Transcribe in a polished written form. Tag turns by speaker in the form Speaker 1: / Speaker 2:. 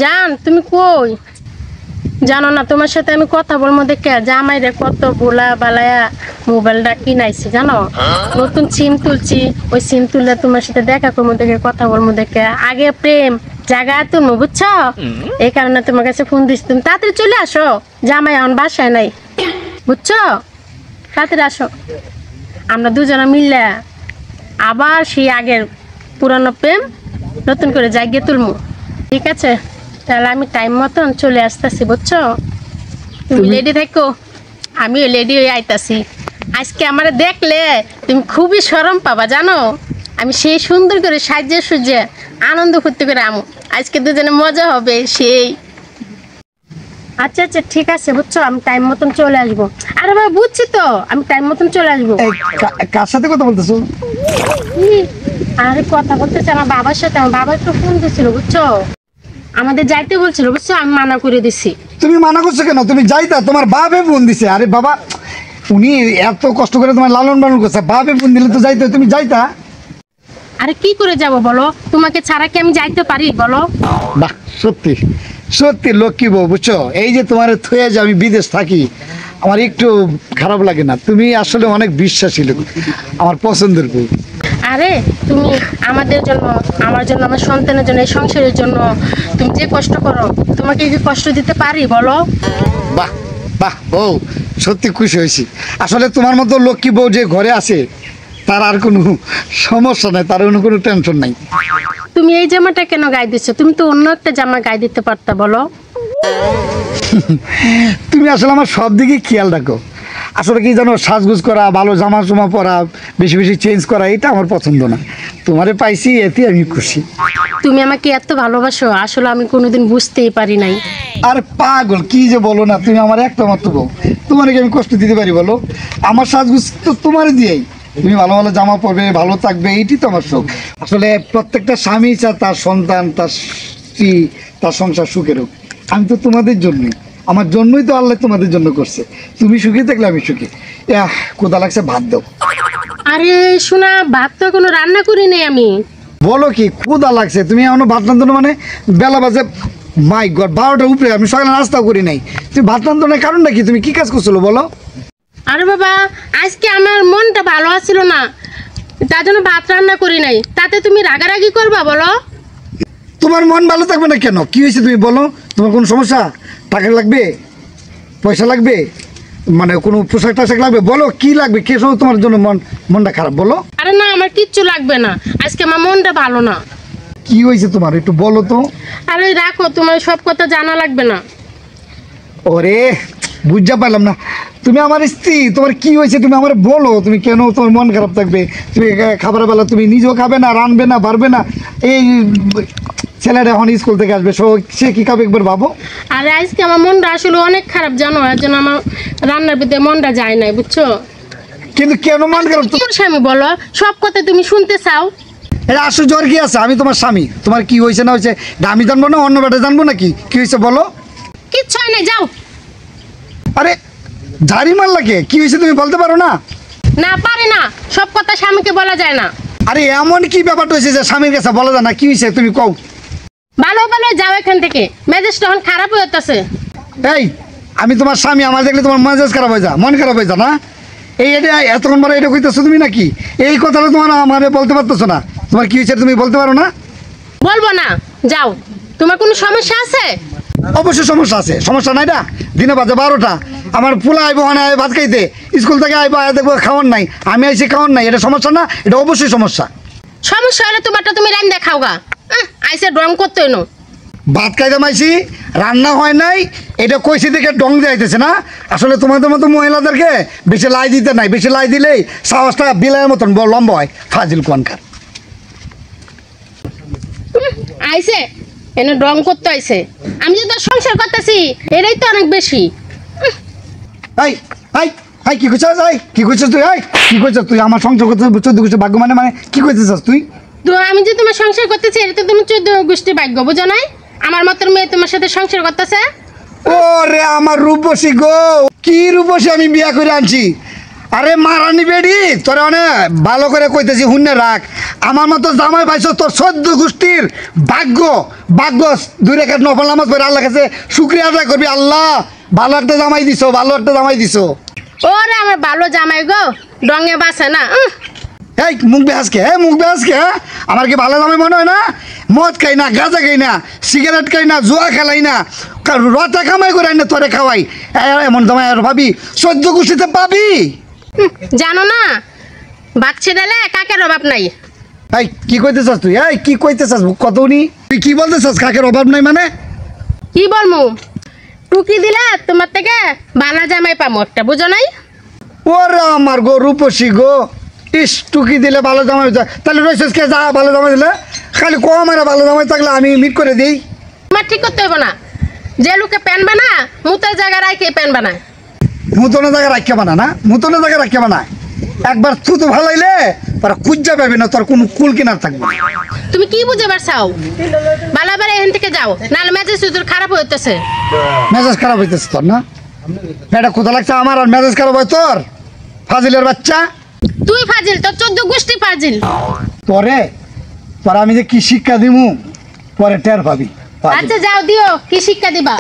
Speaker 1: জান তুমি কই? জানো না তোমার সাথে আমি কথা বলবো দেখে জামাই রে কত বোলা বালায়া মোবাইলটা কিনাইছি জানো। নতুন সিম তুলছি, ওই সিম তুললে তোমার সাথে দেখা করবো দেখে কথা বলবো দেখে। আগে প্রেম জায়গা তুমি বুঝছো, এই কারণে তোমার কাছে ফোন দিচ্ছি। তুমি তাড়াতাড়ি চলে আসো, জামাই এখন বাসায় নাই বুঝছো, তাড়াতাড়ি আসো। আমরা দুজনে মিললে আবার সেই আগের পুরানো প্রেম নতুন করে জায়গা তুলবো, ঠিক আছে? তাহলে আমি টাইম মতন চলে আসতেছি বুঝছো। তুমি রেডি থাকো, আমি রেডি হয়ে আইতাছি। আজকে আমার দেখলে তুমি খুবই শরম পাবা জানো। আমি সেই সুন্দর করে সাজিয়ে সুজিয়ে আনন্দ ফুর্তি করে আমু। আজকে দুজনে মজা হবে সেই। আচ্ছা আচ্ছা ঠিক আছে বুঝছো, আমি টাইম মতন চলে আসবো। আরে বাবা বুঝছি তো, আমি টাইম মতন চলে আসবো।
Speaker 2: কার সাথে কথা বলতেছো?
Speaker 1: আরে কথা বলতেছে আমার বাবার সাথে। আমার বাবা একটু ফোন দিছিল বুঝছো, আমাদের যাইতে বলছিল বুঝছো, আমি মানা করে দিছি।
Speaker 2: তুমি মানা করছো কেন? তুমি যাইতা, তোমার বাপে ফোন দিছে। আরে বাবা, উনি এত কষ্ট করে তোমার লালন পালন করছে, বাপে ফোন দিলে তো যাইতে, তুমি যাইতা।
Speaker 1: আরে কি করে যাব বলো, তোমাকে ছাড়া কি আমি যাইতে পারি বলো?
Speaker 2: বাহ, সত্যি সত্যি লক্ষ্মী বউ বুঝছো। এই যে তোমার থয়ে যে আমি বিদেশ থাকি, আমার একটু খারাপ লাগে না। তুমি আসলে অনেক বিশ্বাসী লোক, আমার পছন্দের বউ।
Speaker 1: আরে তুমি আমাদের জন্য, আমার জন্য, আমার সন্তানের জন্য, এই সংসারের জন্য তুমি যে কষ্ট করো, তোমাকে কি কষ্ট দিতে পারি বলো?
Speaker 2: বাহ বাহ বউ, সত্যি খুশি হয়েছি। আসলে তোমার মতো লক্ষ্মী বউ যে ঘরে আছে, তার আর কোনো সমস্যা নাই, তার কোনো টেনশন নাই।
Speaker 1: তুমি এই জামাটা কেন গায়ে দিচ্ছ? তুমি তো অন্য একটা জামা গায়ে দিতে পারতা বলো।
Speaker 2: তুমি আসলে আমার সব দিকে খেয়াল রাখো। আসলে কি জানো, সাজগুজ করা, ভালো জামা জমা পরা, বেশি বেশি চেঞ্জ করা, এটা আমার পছন্দ না। তোমারে পাইছি, এতে আমি খুশি।
Speaker 1: তুমি আমাকে এত ভালোবাসো, আসলে আমি কোনোদিন বুঝতেই পারি নাই।
Speaker 2: আর পাগল কি যে বলো না, তুমি আমার একটা মাত্র বউ, তোমার কি আমি কষ্ট দিতে পারি বলো? আমার সাজগুজ তো তোমার দিয়েই। তুমি ভালো ভালো জামা পরবে, ভালো থাকবে, এইটি তো আমার শখ। আসলে প্রত্যেকটা স্বামী চায় তার সন্তান, তার স্ত্রী, তার সংসার সুখের হোক। আমি তো তোমাদের জন্যই, আমার জন্যই তো আল্লাহ তোমাদের জন্য করছে। তুমি সুখী থাকলে আমি সুখী। কোথা লাগছে, ভাত দাও।
Speaker 1: আরে শোনা, ভাত তো কোনো রান্না করি নাই আমি।
Speaker 2: বলো কি, ক্ষুধা লাগছে? তুমি এখনো ভাত রান্ধো না? মানে বেলা বাজে মাই গড 12টার উপরে, আমি সকালে নাস্তাও করি নাই। তুমি ভাত রান্ধো না, কারণটা কি? তুমি কি কাজ করছিল বলো?
Speaker 1: আরে বাবা, আজকে আমার মনটা ভালো আছিল না, তার জন্য ভাত রান্না করি নাই। তাতে তুমি রাগারাগি করবা বলো?
Speaker 2: তোমার মন ভালো থাকবে না কেন? কি হয়েছে তুমি বলো? তোমার কোনো সমস্যা? টাকা লাগবে, পয়সা লাগবে, মানে কোনো পোশাক টাশাক লাগবে? বলো কি লাগবে, কে সময় তোমার জন্য মনটা খারাপ বলো?
Speaker 1: আরে না, আমার কিচ্ছু লাগবে না, আজকে আমার মনটা ভালো না।
Speaker 2: কি হয়েছে তোমার, একটু বলো তো।
Speaker 1: আরে রাখো, তোমার সব কথা জানা লাগবে না।
Speaker 2: ওরে বুঝতে পারলাম না, তুমি আমার স্ত্রী, তোমার কি হয়েছে তুমি আমার বলো। তুমি কেন তোমার মন খারাপ থাকবে? তুমি খাবারের বেলা তুমি নিজেও খাবে না, রানবে না, পারবে না। এই ছেলেটা এখন স্কুল থেকে আসবে, সে কি খাবে একবার ভাবো।
Speaker 1: আরে আজকে আমার মনটা আসলে অনেক খারাপ জানো, এর জন্য আমার রান্নার ভিতরে মনটা যায় নাই বুঝছো।
Speaker 2: কিন্তু কেন মন খারাপ?
Speaker 1: তোমার স্বামী বলো, সব কথা তুমি শুনতে চাও।
Speaker 2: আসলে জ্বর কি আছে? আমি তোমার স্বামী, তোমার কি হয়েছে না হয়েছে আমি জানবো না? অন্য বেটা জানবো নাকি কি হয়েছে বলো?
Speaker 1: কিচ্ছু হয় না, যাও।
Speaker 2: আরে ঝাড়ি মারলা কে? কি হয়েছে তুমি বলতে পারো না?
Speaker 1: না পারে না, সব কথা স্বামীকে বলা যায় না।
Speaker 2: আরে এমন কি ব্যাপারটা হয়েছে যে স্বামীর কাছে বলা যায় না? কি হয়েছে তুমি কও।
Speaker 1: ভালো ভালো যাও এখান থেকে, মেজাজ তখন খারাপ হয়ে যাচ্ছে।
Speaker 2: এই আমি তোমার স্বামী, আমার দেখলে তোমার মেজাজ খারাপ হয়ে যা, মন খারাপ হয়ে যা না? এই এটা এতক্ষণ পরে এটা কইতেছো তুমি নাকি? এই কথাটা তোমার আমার বলতে পারতেছো না? তোমার কি হয়েছে তুমি বলতে পারো না?
Speaker 1: বলবো না, যাও। তোমার কোনো সমস্যা আছে?
Speaker 2: অবশ্যই সমস্যা আছে। সমস্যা নাই না? দিনে বাজে 12টা, আমার পোলা আইবো ওখানে ভাত খাইতে, স্কুল থেকে আইবো, দেখবো খাওয়ার নাই, আমি আইসি খাওয়ার নাই। এটা সমস্যা না? এটা অবশ্যই সমস্যা।
Speaker 1: সমস্যা হলে তোমারটা তুমি রান দেখাও গা। আইসে ড্রং করতে হইনো।
Speaker 2: ভাত খাইতে মাইছি, রান্না হয় নাই, এটা কইছি দেখে ডং যাইতেছে না? আসলে তোমাদের মতো মহিলাদেরকে বেশি লাই দিতে নাই, বেশি লাই দিলেই সাহসটা বিলাইয়ের মতন লম্বা হয়। ফাজিল কোয়ানকার।
Speaker 1: আইসে এনে ড্রং করতে আইসে, আমি যে তোর সংসার করতেছি এটাই তো অনেক বেশি।
Speaker 2: এই এই এই কি কইছস? কি কইছস তুই? কি কইছস তুই? আমার সংসার করতে 14 গোষ্ঠী ভাগ্য মানে কি কইতেছস তুই?
Speaker 1: তো আমি যে তোমার সংসার করতেছি এটা তো তুমি 14 গোষ্ঠী ভাগ্য, বুঝো নাই? আমার মতো মেয়ে তোমার সাথে সংসার করতেছে।
Speaker 2: ওরে আমার রূপসী গো, কি রূপসী আমি বিয়া করে আনছি। আরে মারানি বেডি তোরে অনেক ভালো করে কইতেছি হুন্নে রাখ। আমার মতো জামাই পাইছো তোর 14 গোষ্ঠীর ভাগ্য ভাগ্য। 2 রাকাত নফল নামাজ পড়ে আল্লাহ কাছে শুকরিয়া আদায় করবি। আল্লাহ ভালো একটা জামাই দিছো, ভালো একটা জামাই দিছো।
Speaker 1: ওরে আমার ভালো জামাই গো, ডঙ্গে বাসে না।
Speaker 2: এই মুখ বেহাজকে, মুখ বেহাজকে, আমার কি ভালো জামাই মনে হয় না? মদ খাই না, গাঁজা খাই না, সিগারেট খাই না, জুয়া খেলাই না, রতা কামাই করে না তোরে খাওয়াই। এমন জামাই আর ভাবি 14 গোষ্ঠীতে পাবি?
Speaker 1: জানো না, বাঘ ছেড়েলে কাকের অভাব নাই।
Speaker 2: এই কি কইতে চাস তুই? এই কি কইতে চাস? কত নি তুই কি বলতে চাস? কাকের অভাব নাই মানে?
Speaker 1: কি বলমু, টুকি দিলে তোমার থেকে ভালো জামাই পামু একটা, বুঝো নাই?
Speaker 2: ওরে আমার গো রূপসী গো, ইস টুকি দিলে ভালো জামাই হইতো। তাহলে রইছিস কে? যা ভালো জামাই দিলে খালি কম আর ভালো জামাই থাকলে আমি মিট করে দিই।
Speaker 1: তোমার ঠিক করতে হইব না, যে লোকে প্যান বানা মুতের জায়গা রাখে প্যান বানায়।
Speaker 2: মুতনের জায়গা রাখিয়া বানা না, মুতনের জায়গা রাখিয়া বানায়। একবার থুতু ভালাইলে তারা খুঁজা পাবি না, তোর কোনো কুল কিনার থাকবে।
Speaker 1: তুমি কি বুঝে পারছাও? বালাবার এখান থেকে যাও, নাহলে মেজাজ সুদূর খারাপ হইতেছে।
Speaker 2: মেজাজ খারাপ হইতেছে তোর না? এটা কোথা লাগছে আমার আর মেজাজ খারাপ হয় তোর? ফাজিলের বাচ্চা
Speaker 1: তুই ফাজিল, তোর 14 গোষ্ঠী ফাজিল।
Speaker 2: তোরে তোর আমি যে কি শিক্ষা দিমু পরে টের পাবি।
Speaker 1: আচ্ছা যাও, দিও কি শিক্ষা দিবা।